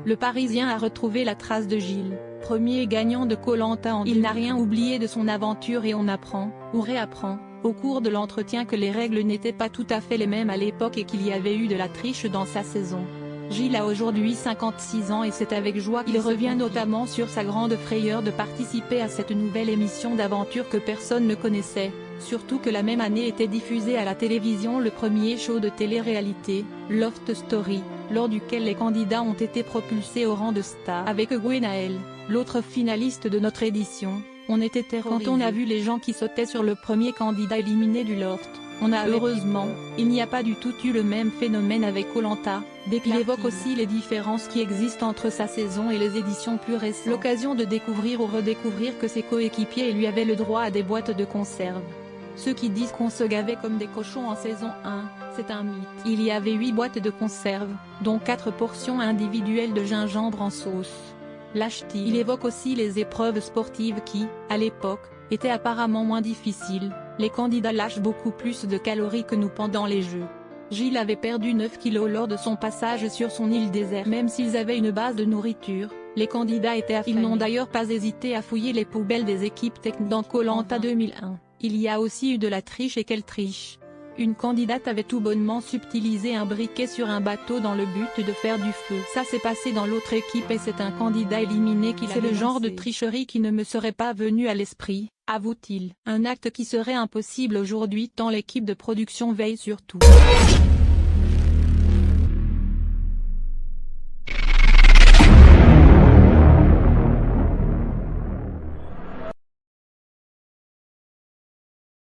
Le Parisien a retrouvé la trace de Gilles, premier gagnant de Koh-Lanta en 2001. Il n'a rien oublié de son aventure et on apprend, ou réapprend, au cours de l'entretien que les règles n'étaient pas tout à fait les mêmes à l'époque et qu'il y avait eu de la triche dans sa saison. Gilles a aujourd'hui 56 ans et c'est avec joie qu'il revient notamment sur sa grande frayeur de participer à cette nouvelle émission d'aventure que personne ne connaissait, surtout que la même année était diffusé à la télévision le premier show de télé-réalité, Loft Story, lors duquel les candidats ont été propulsés au rang de stars. Avec Gwenaël, l'autre finaliste de notre édition, on était terrorisés. Quand on a vu les gens qui sautaient sur le premier candidat éliminé du Loft, on a heureusement, il n'y a pas du tout eu le même phénomène avec Koh-Lanta. Il évoque aussi les différences qui existent entre sa saison et les éditions plus récentes. L'occasion de découvrir ou redécouvrir que ses coéquipiers lui avaient le droit à des boîtes de conserve. Ceux qui disent qu'on se gavait comme des cochons en saison 1, c'est un mythe. Il y avait 8 boîtes de conserve, dont 4 portions individuelles de gingembre en sauce. Lâche-t-il. Il évoque aussi les épreuves sportives qui, à l'époque, étaient apparemment moins difficiles. Les candidats lâchent beaucoup plus de calories que nous pendant les jeux. Gilles avait perdu 9 kilos lors de son passage sur son île déserte. Même s'ils avaient une base de nourriture, les candidats étaient affamés. Ils n'ont d'ailleurs pas hésité à fouiller les poubelles des équipes techniques. Dans Koh-Lanta 2001, il y a aussi eu de la triche et quelle triche. Une candidate avait tout bonnement subtilisé un briquet sur un bateau dans le but de faire du feu. Ça s'est passé dans l'autre équipe et c'est un candidat éliminé qui l'a dénoncé. C'est le genre de tricherie qui ne me serait pas venu à l'esprit, avoue-t-il. Un acte qui serait impossible aujourd'hui tant l'équipe de production veille sur tout.